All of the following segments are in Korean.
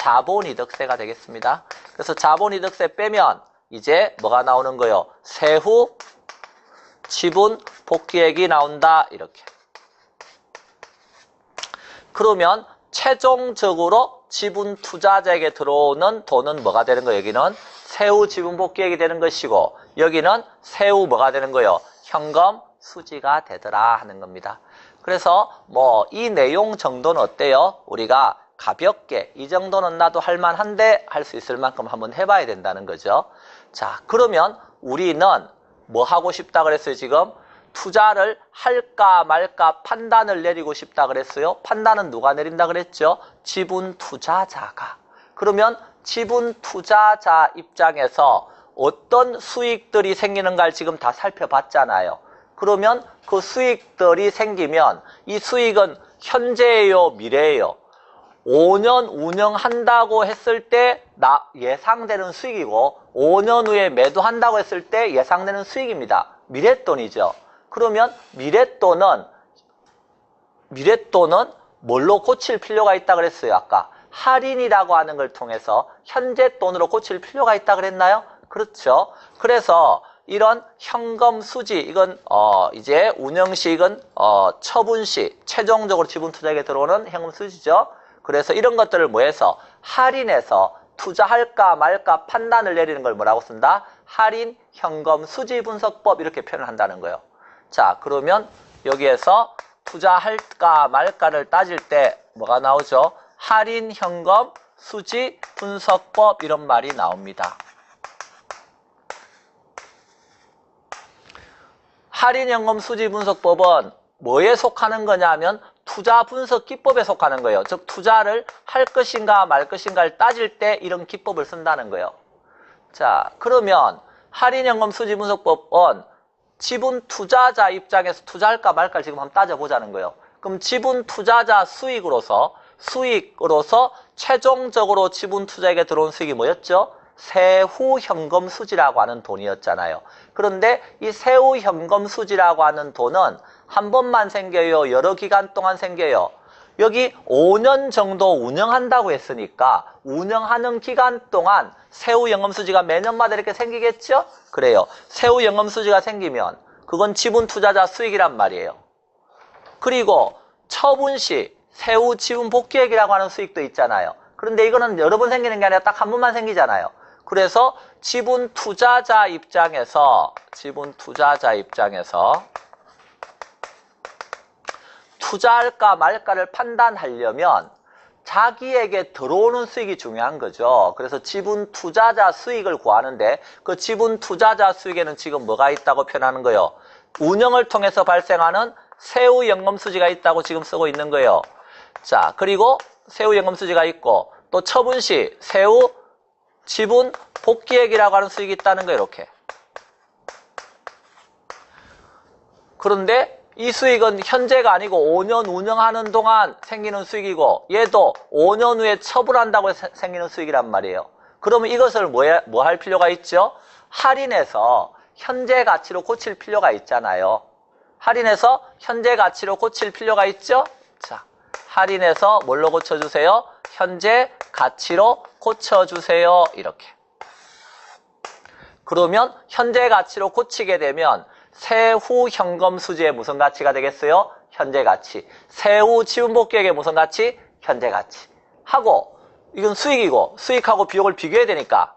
자본이득세가 되겠습니다. 그래서 자본이득세 빼면 이제 뭐가 나오는 거예요? 세후 지분 복귀액이 나온다. 이렇게. 그러면 최종적으로 지분 투자자에게 들어오는 돈은 뭐가 되는 거예요? 여기는 세후 지분 복귀액이 되는 것이고 여기는 세후 뭐가 되는 거예요? 현금 수지가 되더라 하는 겁니다. 그래서 뭐 이 내용 정도는 어때요? 우리가 가볍게 이 정도는 나도 할만한데 할 수 있을 만큼 한번 해봐야 된다는 거죠. 자, 그러면 우리는 뭐 하고 싶다 그랬어요? 지금 투자를 할까 말까 판단을 내리고 싶다 그랬어요. 판단은 누가 내린다 그랬죠? 지분 투자자가. 그러면 지분 투자자 입장에서 어떤 수익들이 생기는가를 지금 다 살펴봤잖아요. 그러면 그 수익들이 생기면 이 수익은 현재예요, 미래예요? 5년 운영한다고 했을 때 예상되는 수익이고 5년 후에 매도한다고 했을 때 예상되는 수익입니다. 미랫돈이죠. 그러면 미랫돈은 뭘로 고칠 필요가 있다 그랬어요? 아까 할인이라고 하는 걸 통해서 현재 돈으로 고칠 필요가 있다 그랬나요? 그렇죠. 그래서 이런 현금 수지, 이건 이제 운영시, 이건 처분시, 최종적으로 지분 투자에게 들어오는 현금 수지죠. 그래서 이런 것들을 뭐해서 할인해서 투자할까 말까 판단을 내리는 걸 뭐라고 쓴다? 할인 현금 수지 분석법 이렇게 표현을 한다는 거예요. 자, 그러면 여기에서 투자할까 말까를 따질 때 뭐가 나오죠? 할인 현금 수지 분석법 이런 말이 나옵니다. 할인 현금 수지 분석법은 뭐에 속하는 거냐면 투자 분석 기법에 속하는 거예요. 즉 투자를 할 것인가 말 것인가를 따질 때 이런 기법을 쓴다는 거예요. 자, 그러면 할인 현금 수지 분석법은 지분 투자자 입장에서 투자할까 말까 지금 한번 따져보자는 거예요. 그럼 지분 투자자 수익으로서 최종적으로 지분 투자에게 들어온 수익이 뭐였죠? 세후 현금 수지라고 하는 돈이었잖아요. 그런데 이 세후 현금 수지라고 하는 돈은 한 번만 생겨요? 여러 기간 동안 생겨요? 여기 5년 정도 운영한다고 했으니까 운영하는 기간 동안 세후 현금 수지가 매년마다 이렇게 생기겠죠? 그래요. 세후 현금 수지가 생기면 그건 지분 투자자 수익이란 말이에요. 그리고 처분시 세후 지분 복귀액이라고 하는 수익도 있잖아요. 그런데 이거는 여러 번 생기는 게 아니라 딱 한 번만 생기잖아요. 그래서 지분 투자자 입장에서 투자할까 말까를 판단하려면 자기에게 들어오는 수익이 중요한 거죠. 그래서 지분 투자자 수익을 구하는데 그 지분 투자자 수익에는 지금 뭐가 있다고 표현하는 거예요? 운영을 통해서 발생하는 세후 연금 수지가 있다고 지금 쓰고 있는 거예요. 자, 그리고 세후 연금 수지가 있고 또 처분 시 세후 지분 복귀액이라고 하는 수익이 있다는 거예요. 이렇게. 그런데 이 수익은 현재가 아니고 5년 운영하는 동안 생기는 수익이고 얘도 5년 후에 처분한다고 생기는 수익이란 말이에요. 그러면 이것을 뭐 할 필요가 있죠? 할인해서 현재 가치로 고칠 필요가 있잖아요. 할인해서 현재 가치로 고칠 필요가 있죠? 자, 할인해서 뭘로 고쳐주세요? 현재 가치로 고쳐주세요. 이렇게. 그러면 현재 가치로 고치게 되면 세후 현금 수지의 무슨 가치가 되겠어요? 현재 가치. 세후 지분 복귀액의 무슨 가치? 현재 가치. 하고 이건 수익이고 수익하고 비용을 비교해야 되니까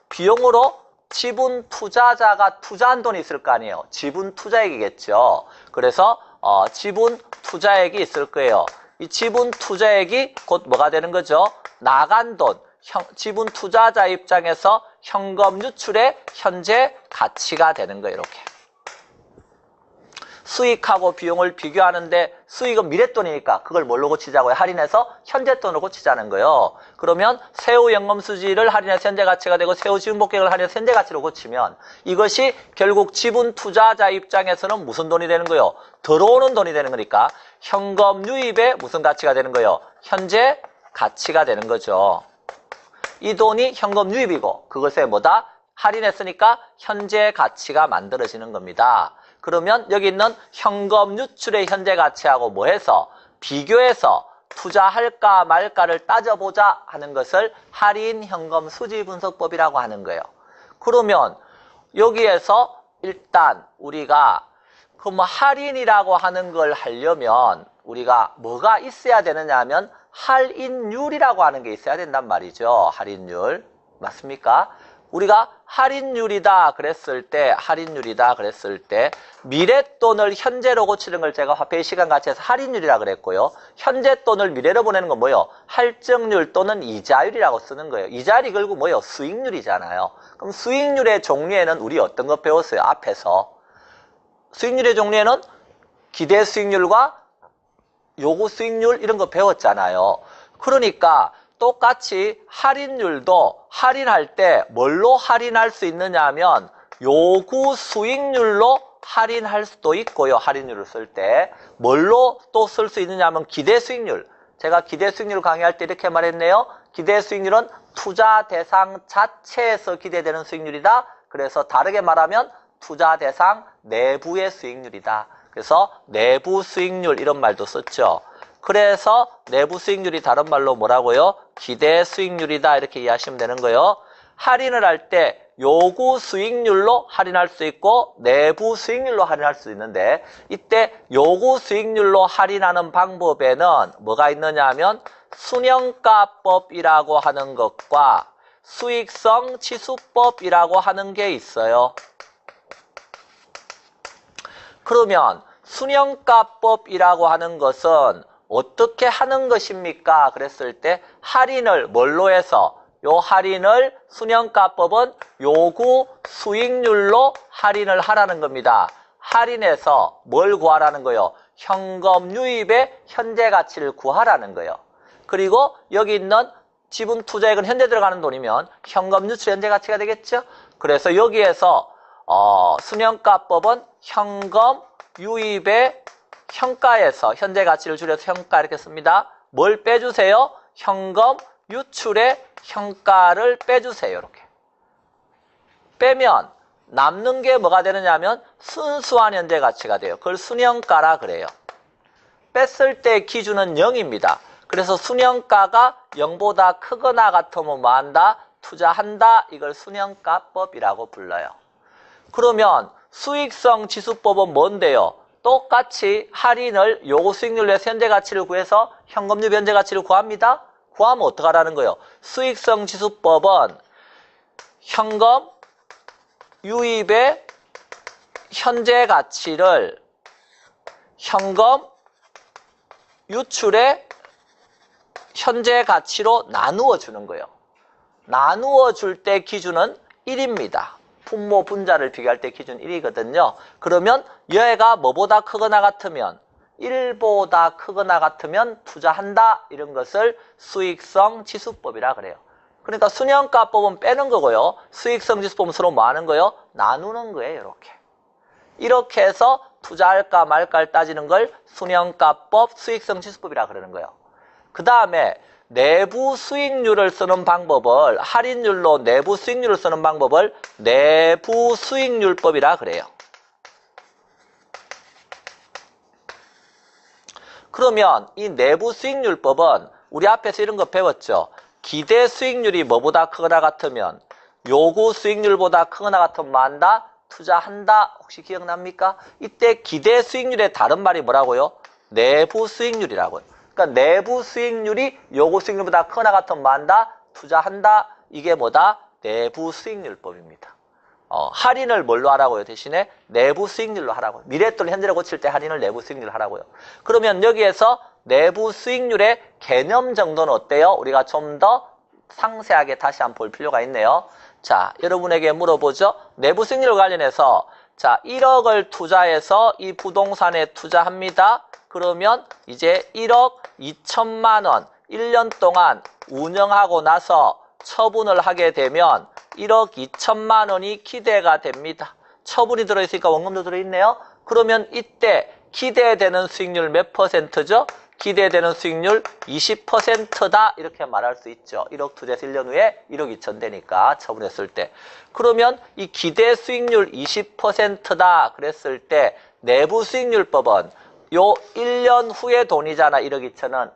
비용으로 지분 투자자가 투자한 돈이 있을 거 아니에요. 지분 투자액이겠죠. 그래서 지분 투자액이 있을 거예요. 이 지분 투자액이 곧 뭐가 되는 거죠? 나간 돈. 지분 투자자 입장에서 현금 유출의 현재 가치가 되는 거예요. 이렇게. 수익하고 비용을 비교하는데 수익은 미랫돈이니까 그걸 뭘로 고치자고요? 할인해서 현재돈으로 고치자는 거예요. 그러면 세후 연금수지를 할인해서 현재 가치가 되고 세후 지분복귀액을 할인해서 현재 가치로 고치면 이것이 결국 지분 투자자 입장에서는 무슨 돈이 되는 거예요? 들어오는 돈이 되는 거니까 현금 유입의 무슨 가치가 되는 거예요? 현재 가치가 되는 거죠. 이 돈이 현금 유입이고 그것에 뭐다? 할인했으니까 현재 가치가 만들어지는 겁니다. 그러면 여기 있는 현금 유출의 현재 가치하고 뭐 해서 비교해서 투자할까 말까를 따져보자 하는 것을 할인 현금 수지 분석법이라고 하는 거예요. 그러면 여기에서 일단 우리가 그 뭐 할인이라고 하는 걸 하려면 우리가 뭐가 있어야 되느냐 하면 할인율이라고 하는 게 있어야 된단 말이죠. 할인율. 맞습니까? 우리가 할인율이다 그랬을 때 미래돈을 현재로 고치는 걸 제가 화폐의 시간 가치에서 할인율이라 그랬고요. 현재 돈을 미래로 보내는 건 뭐예요? 할증률 또는 이자율이라고 쓰는 거예요. 이자율이 결국 뭐예요? 수익률이잖아요. 그럼 수익률의 종류에는 우리 어떤 거 배웠어요? 앞에서. 수익률의 종류에는 기대 수익률과 요구 수익률 이런 거 배웠잖아요. 그러니까 똑같이 할인율도 할인할 때 뭘로 할인할 수 있느냐 하면 요구 수익률로 할인할 수도 있고요. 할인율을 쓸 때 뭘로 또 쓸 수 있느냐 하면 기대 수익률. 제가 기대 수익률 강의할 때 이렇게 말했네요. 기대 수익률은 투자 대상 자체에서 기대되는 수익률이다. 그래서 다르게 말하면 투자 대상 내부의 수익률이다. 그래서 내부 수익률 이런 말도 썼죠. 그래서 내부 수익률이 다른 말로 뭐라고요? 기대 수익률이다 이렇게 이해하시면 되는 거예요. 할인을 할 때 요구 수익률로 할인할 수 있고 내부 수익률로 할인할 수 있는데 이때 요구 수익률로 할인하는 방법에는 뭐가 있느냐 하면 순영가법이라고 하는 것과 수익성 치수법이라고 하는 게 있어요. 그러면 순영가법이라고 하는 것은 어떻게 하는 것입니까? 그랬을 때 할인을 뭘로 해서 요 할인을 순영가법은 요구 수익률로 할인을 하라는 겁니다. 할인해서 뭘 구하라는 거예요? 현금 유입의 현재 가치를 구하라는 거예요. 그리고 여기 있는 지분 투자액은 현재 들어가는 돈이면 현금 유출 현재 가치가 되겠죠? 그래서 여기에서 순영가법은 현금 유입의 현가에서 현재 가치를 줄여서 현가 이렇게 씁니다. 뭘 빼주세요? 현금 유출의 현가를 빼주세요. 이렇게. 빼면 남는 게 뭐가 되느냐 하면 순수한 현재 가치가 돼요. 그걸 순현가라 그래요. 뺐을 때 기준은 0입니다. 그래서 순현가가 0보다 크거나 같으면 뭐 한다? 투자한다. 이걸 순현가법이라고 불러요. 그러면 수익성 지수법은 뭔데요? 똑같이 할인을 요구 수익률로 해서 현재 가치를 구해서 현금 유입 현재 가치를 구합니다. 구하면 어떡하라는 거예요? 수익성 지수법은 현금 유입의 현재 가치를 현금 유출의 현재 가치로 나누어 주는 거예요. 나누어 줄 때 기준은 1입니다. 분모 분자를 비교할 때 기준 1이거든요. 그러면 얘가 뭐보다 크거나 같으면 1보다 크거나 같으면 투자한다. 이런 것을 수익성 지수법이라 그래요. 그러니까 순영가법은 빼는 거고요. 수익성 지수법은 서로 뭐 하는 거예요? 나누는 거예요. 이렇게. 이렇게 해서 투자할까 말까를 따지는 걸 순영가법, 수익성 지수법이라 그러는 거예요. 그 다음에 내부 수익률을 쓰는 방법을 할인율로 내부 수익률을 쓰는 방법을 내부 수익률법이라 그래요. 그러면 이 내부 수익률법은 우리 앞에서 이런 거 배웠죠. 기대 수익률이 뭐보다 크거나 같으면 요구 수익률보다 크거나 같으면 뭐 한다? 투자한다. 혹시 기억납니까? 이때 기대 수익률의 다른 말이 뭐라고요? 내부 수익률이라고요. 그러니까 내부 수익률이 요구 수익률보다 크거나 같으면 뭐 한다? 투자한다. 이게 뭐다? 내부 수익률법입니다. 할인을 뭘로 하라고요? 대신에 내부 수익률로 하라고요. 미래돈 현재를 고칠 때 할인을 내부 수익률로 하라고요. 그러면 여기에서 내부 수익률의 개념 정도는 어때요? 우리가 좀 더 상세하게 다시 한번 볼 필요가 있네요. 자, 여러분에게 물어보죠. 내부 수익률 관련해서 자, 1억을 투자해서 이 부동산에 투자합니다. 그러면 이제 1억 2천만 원 1년 동안 운영하고 나서 처분을 하게 되면 1억 2천만 원이 기대가 됩니다. 처분이 들어있으니까 원금도 들어있네요. 그러면 이때 기대되는 수익률 몇 퍼센트죠? 기대되는 수익률 20%다 이렇게 말할 수 있죠. 1억 투자해서 1년 후에 1억 2천 되니까 처분했을 때. 그러면 이 기대 수익률 20%다 그랬을 때 내부 수익률법은 요 1년 후의 돈이잖아. 1억 2천은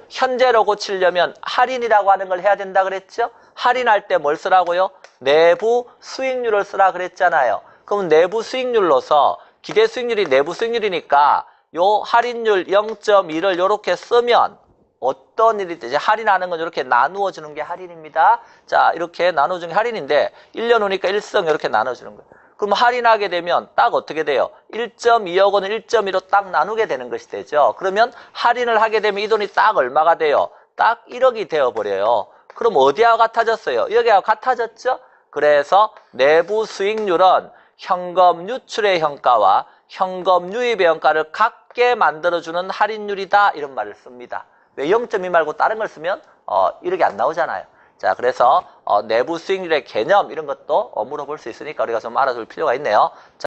현재로 고치려면 할인이라고 하는 걸 해야 된다 그랬죠? 할인할 때 뭘 쓰라고요? 내부 수익률을 쓰라 그랬잖아요. 그럼 내부 수익률로서 기대 수익률이 내부 수익률이니까 요 할인율 0.2를 이렇게 쓰면 어떤 일이 되지? 할인하는 건 이렇게 나누어 주는 게 할인입니다. 자, 이렇게 나누어 주는 게 할인인데 1년 후니까 1승 이렇게 나눠 주는 거예요. 그럼 할인하게 되면 딱 어떻게 돼요? 1.2억 원을 1.2로 딱 나누게 되는 것이 되죠. 그러면 할인을 하게 되면 이 돈이 딱 얼마가 돼요? 딱 1억이 되어버려요. 그럼 어디하고 같아졌어요? 여기하고 같아졌죠? 그래서 내부 수익률은 현금 유출의 현가와 현금 유입의 현가를 같게 만들어주는 할인율이다. 이런 말을 씁니다. 왜 0.2 말고 다른 걸 쓰면 이렇게 안 나오잖아요. 자, 그래서 내부 수익률의 개념 이런 것도 물어볼 수 있으니까 우리가 좀 알아둘 필요가 있네요. 자,